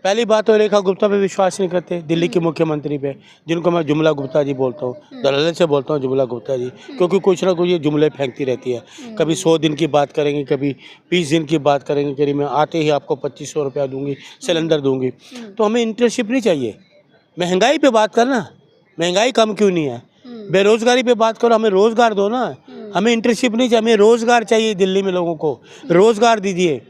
पहली बात तो रेखा गुप्ता पे विश्वास नहीं करते, दिल्ली के मुख्यमंत्री पे, जिनको मैं जुमला गुप्ता जी बोलता हूँ, दलाल से बोलता हूँ जुमला गुप्ता जी, क्योंकि कुछ ना कुछ ये जुमले फेंकती रहती है। कभी 100 दिन की बात करेंगे, कभी 20 दिन की बात करेंगे, करीब मैं आते ही आपको 2500 रुपया दूंगी, सिलेंडर दूंगी। तो हमें इंटर्नशिप नहीं चाहिए। महंगाई पे बात करना, महंगाई कम क्यों नहीं है? बेरोजगारी पे बात करो, हमें रोजगार दो ना। हमें इंटर्नशिप नहीं चाहिए, हमें रोजगार चाहिए। दिल्ली में लोगों को रोजगार दीजिए,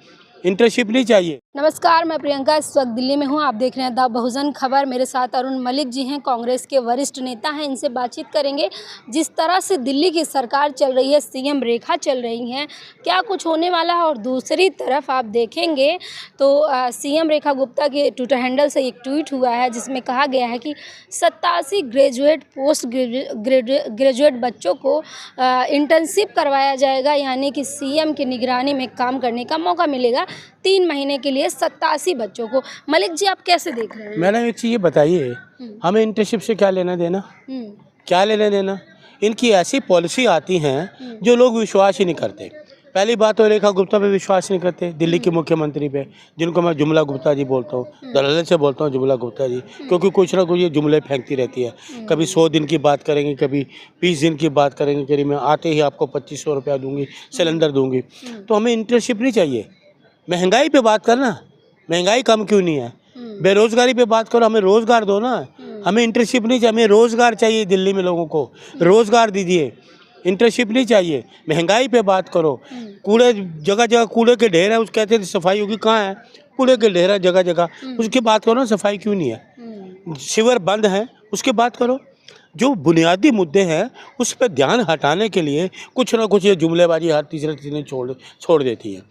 इंटर्नशिप नहीं चाहिए। नमस्कार, मैं प्रियंका इस वक्त दिल्ली में हूँ। आप देख रहे हैं द बहुजन खबर। मेरे साथ अरुण मलिक जी हैं, कांग्रेस के वरिष्ठ नेता हैं। इनसे बातचीत करेंगे। जिस तरह से दिल्ली की सरकार चल रही है, सीएम रेखा चल रही हैं, क्या कुछ होने वाला है। और दूसरी तरफ आप देखेंगे तो सीएम रेखा गुप्ता के ट्विटर हैंडल से एक ट्वीट हुआ है जिसमें कहा गया है कि 87 ग्रेजुएट पोस्ट ग्रेजुएट बच्चों को इंटर्नशिप करवाया जाएगा, यानी कि सीएम की निगरानी में काम करने का मौका मिलेगा 3 महीने के लिए 87 बच्चों को। मलिक जी, आप कैसे देख रहे हैं? मैडम एक चीज़ ये बताइए, हमें इंटर्नशिप से क्या लेना देना? क्या लेना देना? इनकी ऐसी पॉलिसी आती हैं जो लोग विश्वास ही नहीं करते। पहली बात तो रेखा गुप्ता पे विश्वास नहीं करते, दिल्ली के मुख्यमंत्री पे, जिनको मैं जुमला गुप्ता जी बोलता हूँ, दलाल से बोलता हूँ जुमला गुप्ता जी, क्योंकि कुछ ना कुछ ये जुमले फेंकती रहती है। कभी 100 दिन की बात करेंगे, कभी 20 दिन की बात करेंगे, करीब मैं आते ही आपको 2500 रुपया दूंगी, सिलेंडर दूंगी। तो हमें इंटर्नशिप नहीं चाहिए। महंगाई पे बात करना, महंगाई कम क्यों नहीं है? बेरोजगारी पे बात करो, हमें रोजगार दो ना। हमें इंटर्नशिप नहीं चाहिए, हमें रोजगार चाहिए। दिल्ली में लोगों को रोजगार दीजिए, इंटर्नशिप नहीं चाहिए। महंगाई पे बात करो, कूड़े जगह जगह कूड़े के ढेर है, उस कहते हैं सफाई होगी, कहाँ है? कूड़े के ढेर है जगह जगह, उसकी बात करो ना, सफाई क्यों नहीं है? सीवर बंद है, उसकी बात करो। जो बुनियादी मुद्दे हैं उस पर ध्यान हटाने के लिए कुछ ना कुछ ये जुमलेबाजी हर तीसरे तीसरे छोड़ देती है।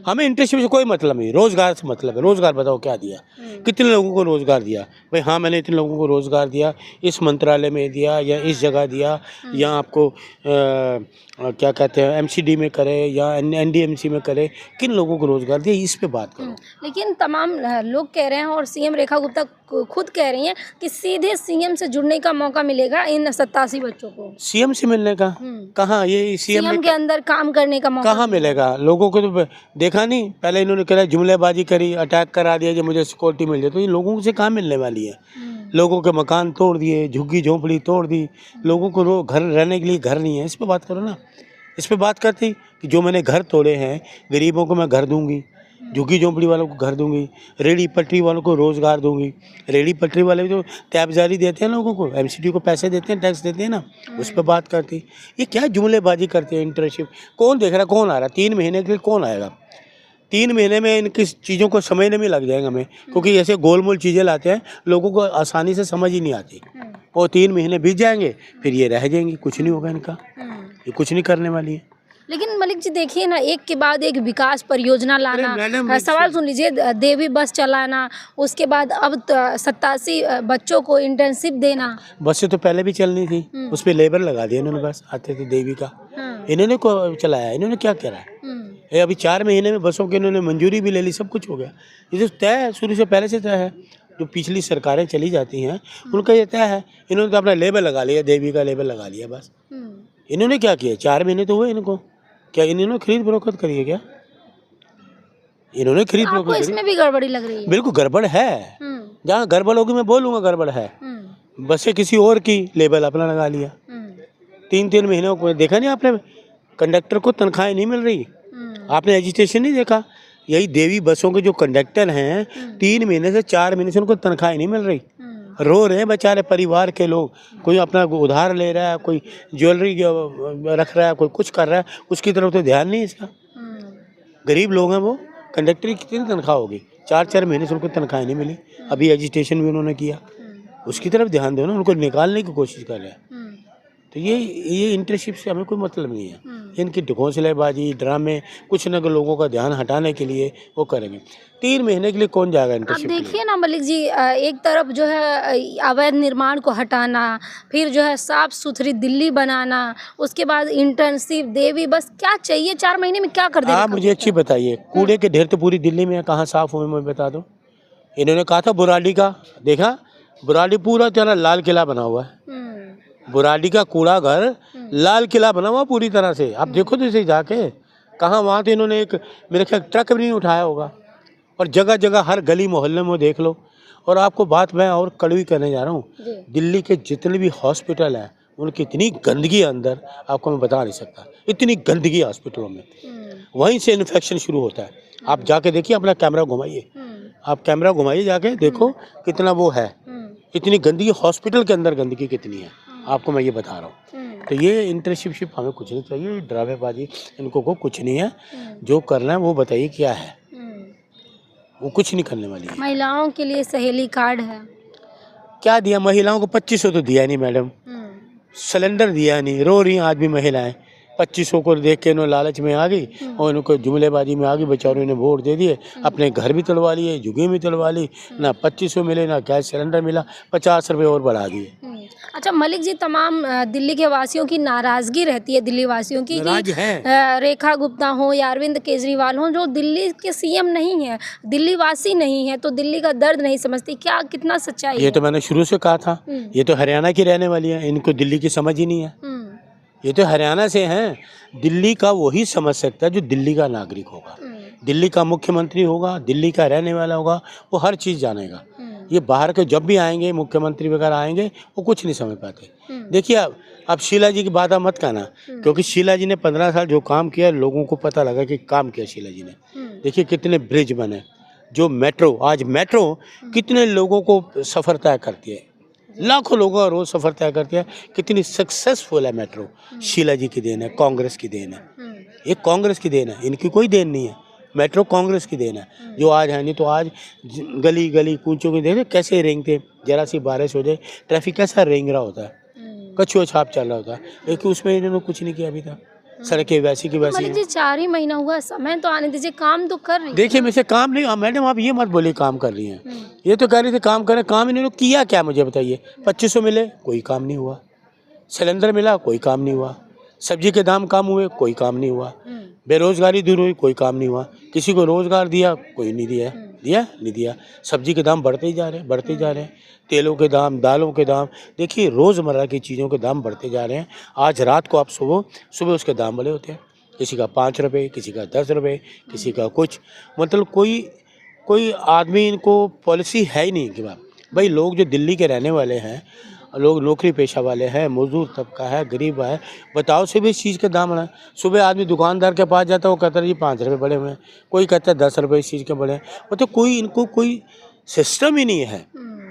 हमें इंटर्नशिप से कोई मतलब नहीं, रोज़गार से मतलब है। रोज़गार बताओ क्या दिया, कितने लोगों को रोज़गार दिया? भाई हाँ, मैंने इतने लोगों को रोज़गार दिया, इस मंत्रालय में दिया या इस जगह दिया, या आपको क्या कहते हैं एमसीडी में करे या एनडीएमसी में करे, किन लोगों को रोज़गार दिया, इस पे बात करो। लेकिन तमाम लोग कह रहे हैं और सीएम रेखा गुप्ता खुद कह रही हैं कि सीधे सीएम से जुड़ने का मौका मिलेगा इन 87 बच्चों को। सीएम से मिलने का कहाँ? ये सीएम के अंदर काम करने का मौका कहाँ मिलेगा? लोगों को तो देखा नहीं, पहले इन्होंने कहा जुमलेबाजी करी, अटैक करा दिया कि मुझे सिक्योरिटी मिल जाए, तो ये लोगों से कहाँ मिलने वाली है? लोगों के मकान तोड़ दिए, झुग्गी झोंपड़ी तोड़ दी, लोगों को घर रहने के लिए घर नहीं है। इस पे बात करो ना। इस पे बात करती कि जो मैंने घर तोड़े हैं, गरीबों को मैं घर दूंगी, झुग्गी झोंपड़ी वालों को घर दूंगी, रेडी पटरी वालों को रोज़गार दूंगी। रेडी पटरी वाले भी तो तैबजारी देते हैं लोगों को, एमसीडी को पैसे देते हैं, टैक्स देते हैं ना, उस पर बात करती। ये क्या जुमलेबाजी करती है? इंटर्नशिप कौन देख रहा है, कौन आ रहा है? 3 महीने के लिए कौन आएगा? 3 महीने में इनकी चीज़ों को समझने में लग जाएगा हमें, क्योंकि ऐसे गोलमोल चीज़ें लाते हैं, लोगों को आसानी से समझ ही नहीं आती। और 3 महीने बीत जाएंगे, फिर ये रह जाएंगी, कुछ नहीं होगा इनका, ये कुछ नहीं करने वाली है। लेकिन मलिक जी देखिए ना, एक के बाद एक विकास परियोजना लाना, सवाल सुन लीजिए, देवी बस चलाना, उसके बाद अब 87 बच्चों को इंटर्नशिप देना। बस से तो पहले भी चलनी थी, उस पर लेबर लगा दिया इन्होंने, बस आते थे देवी का। इन्होंने को चलाया, इन्होंने क्या करा है? अभी 4 महीने में बसों की इन्होंने मंजूरी भी ले ली, सब कुछ हो गया। ये तो तय है, शुरू से पहले से तय है। जो पिछली सरकारें चली जाती हैं उनका ये तय है। इन्होंने तो अपना लेबर लगा लिया, देवी का लेबर लगा लिया बस। इन्होंने क्या किया? 4 महीने तो हुए इनको। क्या इन्होंने खरीद फरोख्त करी है क्या? इन्होंने खरीद फरोख्त करी? इसमें भी गड़बड़ी लग रही है। बिल्कुल गड़बड़ है। जहाँ गड़बड़ होगी मैं बोलूँगा गड़बड़ है। बसें किसी और की, लेबल अपना लगा लिया। 3-3 महीनों को देखा नहीं आपने? कंडक्टर को तनख्वाहें नहीं मिल रही। आपने एजिटेशन नहीं देखा? यही देवी बसों के जो कंडक्टर हैं, 3 महीने से 4 महीने से उनको तनख्वाहें नहीं मिल रही। रो रहे हैं बेचारे परिवार के लोग। कोई अपना उधार ले रहा है, कोई ज्वेलरी रख रहा है, कोई कुछ कर रहा है, उसकी तरफ तो ध्यान नहीं इसका। गरीब लोग हैं वो। कंडक्टर की कितनी तनख्वाह होगी? 4-4 महीने से उनको तनख्वाह नहीं मिली। अभी एजिटेशन भी उन्होंने किया, उसकी तरफ ध्यान दो ना। उनको निकालने की कोशिश कर रहे हैं। तो ये इंटर्नशिप से हमें कोई मतलब नहीं है। इनकी घोंसलेबाजी, ड्रामे, कुछ न कुछ लोगों का ध्यान हटाने के लिए वो करेंगे। 3 महीने के लिए कौन जाएगा इंटर्नशिप? अब देखिए ना मलिक जी, एक तरफ जो है अवैध निर्माण को हटाना, फिर जो है साफ सुथरी दिल्ली बनाना, उसके बाद इंटर्नशिप, देवी बस, क्या चाहिए 4 महीने में क्या कर देगा? आप मुझे अच्छी बताइए, कूड़े के ढेर तो पूरी दिल्ली में है, कहाँ साफ हुए मुझे बता दो। इन्होंने कहा था बुराड़ी का, देखा बुराड़ी पूरा तेरा लाल किला बना हुआ है। बुराड़ी का कूड़ा घर लाल किला बना हुआ पूरी तरह से। आप देखो तो इसे जाके, कहाँ वहाँ तो इन्होंने एक मेरे ख्याल ट्रक भी नहीं उठाया होगा। और जगह जगह हर गली मोहल्ले में देख लो। और आपको बात मैं और कड़वी करने जा रहा हूँ, दिल्ली के जितने भी हॉस्पिटल हैं उनकी इतनी गंदगी है अंदर, आपको मैं बता नहीं सकता, इतनी गंदगी हॉस्पिटलों में। वहीं से इन्फेक्शन शुरू होता है। आप जाके देखिए, अपना कैमरा घुमाइए, आप कैमरा घुमाइए, जाके देखो कितना वो है, इतनी गंदगी हॉस्पिटल के अंदर, गंदगी कितनी है, आपको मैं ये बता रहा हूँ। तो ये इंटर्नशिप हमें कुछ नहीं चाहिए, ड्रामेबाजी इनको को कुछ नहीं है। जो करना है वो बताइए क्या है, वो कुछ नहीं करने वाली है। महिलाओं के लिए सहेली कार्ड है, क्या दिया महिलाओं को? 2500 तो दिया नहीं मैडम, सिलेंडर दिया नहीं, रो रही आज भी महिलाएं। 2500 को देख के इन्होंने लालच में आ गई और इनको जुमलेबाजी में आ गई, बेचारों ने वोट दे दिए, अपने घर भी तोड़वा लिए, जुगे भी तोड़वा ली, ना 2500 मिले ना गैस सिलेंडर मिला, 50 रुपये और बढ़ा दिए। अच्छा मलिक जी, तमाम दिल्ली के वासियों की नाराज़गी रहती है, दिल्ली वासियों की नाराज कि हैं। रेखा गुप्ता हो या अरविंद केजरीवाल हो, जो दिल्ली के सीएम नहीं है, दिल्ली वासी नहीं है, तो दिल्ली का दर्द नहीं समझती, क्या कितना सच्चाई ये है? तो मैंने शुरू से कहा था, ये तो हरियाणा की रहने वाली है, इनको दिल्ली की समझ ही नहीं है। ये तो हरियाणा से हैं। दिल्ली का वही समझ सकता है जो दिल्ली का नागरिक होगा, दिल्ली का मुख्यमंत्री होगा, दिल्ली का रहने वाला होगा, वो हर चीज़ जानेगा। ये बाहर के जब भी आएंगे, मुख्यमंत्री वगैरह आएंगे, वो कुछ नहीं समझ पाते। देखिए अब शीला जी की बात आप मत कहना, क्योंकि शीला जी ने 15 साल जो काम किया, लोगों को पता लगा कि काम किया शीला जी ने। देखिए कितने ब्रिज बने, जो मेट्रो, आज मेट्रो कितने लोगों को सफ़र तय करती है, लाखों लोगों का रोज सफ़र तय करती है। कितनी सक्सेसफुल है मेट्रो, शीला जी की देन है, कांग्रेस की देन है, ये कांग्रेस की देन है, इनकी कोई देन नहीं है। मेट्रो कांग्रेस की देन है जो आज है, नहीं तो आज गली गली कूचों की देन कैसे रेंगते, जरा सी बारिश हो जाए ट्रैफिक कैसा रेंग रहा होता है, कछुआ छाप चल रहा होता है, लेकिन उसमें इन्होंने कुछ नहीं किया अभी तक। सड़कें वैसी की वैसी मलिक जी 4 ही महीना हुआ, समय तो आने दीजिए, काम तो कर रही है। देखिए मेरे से काम नहीं, मैडम आप ये मत बोलिए काम कर रही हैं, ये तो कह रही थी काम करें, काम इन्होंने किया क्या मुझे बताइए? 2500 मिले, कोई काम नहीं हुआ, सिलेंडर मिला, कोई काम नहीं हुआ, सब्जी के दाम कम हुए, कोई काम नहीं हुआ, बेरोजगारी दूर हुई, कोई काम नहीं हुआ, किसी को रोजगार दिया, कोई नहीं दिया, दिया नहीं दिया। सब्जी के दाम बढ़ते ही जा रहे हैं, बढ़ते ही जा रहे हैं, तेलों के दाम, दालों के दाम, देखिए रोज़मर्रा की चीज़ों के दाम बढ़ते जा रहे हैं। आज रात को आप सुबह उसके दाम बड़े होते हैं, किसी का 5 रुपये, किसी का 10 रुपये, किसी का कुछ, मतलब कोई आदमी, इनको पॉलिसी है ही नहीं कि भाई लोग जो दिल्ली के रहने वाले हैं, लोग नौकरी पेशा वाले हैं, मजदूर तबका है, गरीब है, बताओ से भी इस चीज़ के दाम बढ़े। सुबह आदमी दुकानदार के पास जाता है, वो कहता है जी 5 रुपये बढ़े हुए हैं, कोई कहता है 10 रुपये इस चीज़ के बढ़े हैं, मतलब कोई इनको कोई सिस्टम ही नहीं है,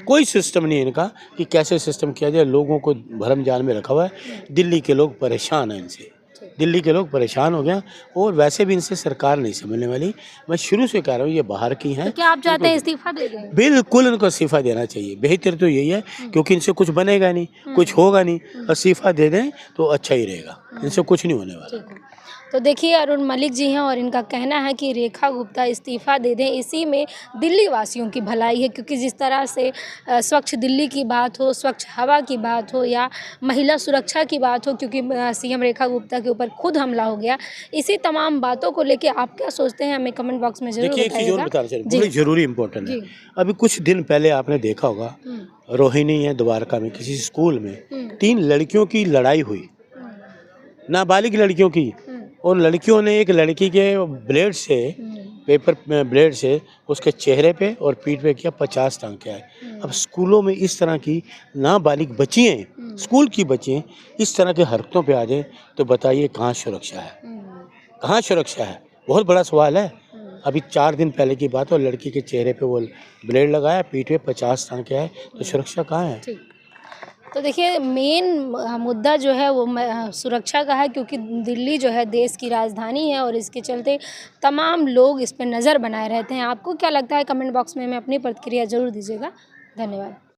कोई सिस्टम नहीं है इनका कि कैसे सिस्टम किया जाए। लोगों को भरम जाल में रखा हुआ है, दिल्ली के लोग परेशान हैं इनसे, दिल्ली के लोग परेशान हो गए, और वैसे भी इनसे सरकार नहीं समझने वाली। मैं शुरू से कह रहा हूँ ये बाहर की हैं। तो क्या आप चाहते हैं इस्तीफा दे दें? बिल्कुल इनको इस्तीफा देना चाहिए, बेहतर तो यही है, क्योंकि इनसे कुछ बनेगा नहीं, कुछ होगा नहीं, इस्तीफा दे दें तो अच्छा ही रहेगा, इनसे कुछ नहीं होने वाला। ठीक है। तो देखिए अरुण मलिक जी हैं और इनका कहना है कि रेखा गुप्ता इस्तीफ़ा दे दें, इसी में दिल्ली वासियों की भलाई है, क्योंकि जिस तरह से स्वच्छ दिल्ली की बात हो, स्वच्छ हवा की बात हो या महिला सुरक्षा की बात हो, क्योंकि सीएम रेखा गुप्ता के ऊपर खुद हमला हो गया, इसी तमाम बातों को लेके आप क्या सोचते हैं, हमें कमेंट बॉक्स में जरूर देखिए एक चीज़ और बताइएगा। बताना चाहिए, बड़ी जरूरी इंपॉर्टेंट है। अभी कुछ दिन पहले आपने देखा होगा, रोहिणी है द्वारका में किसी स्कूल में 3 लड़कियों की लड़ाई हुई, नाबालिग लड़कियों की, और लड़कियों ने एक लड़की के ब्लेड से, पेपर ब्लेड से उसके चेहरे पे और पीठ पे किया, 50 टांके आए। अब स्कूलों में इस तरह की नाबालिग बच्चियाँ, स्कूल की बच्चियाँ इस तरह के हरकतों पे आ जाए तो बताइए कहाँ सुरक्षा है, कहाँ सुरक्षा है? बहुत बड़ा सवाल है। अभी 4 दिन पहले की बात है, और लड़की के चेहरे पे वो ब्लेड लगाया, पीठ पे 50 टांके आए, तो सुरक्षा कहाँ है? तो देखिए मेन मुद्दा जो है वो सुरक्षा का है, क्योंकि दिल्ली जो है देश की राजधानी है और इसके चलते तमाम लोग इस पर नज़र बनाए रहते हैं। आपको क्या लगता है, कमेंट बॉक्स में हमें अपनी प्रतिक्रिया ज़रूर दीजिएगा। धन्यवाद।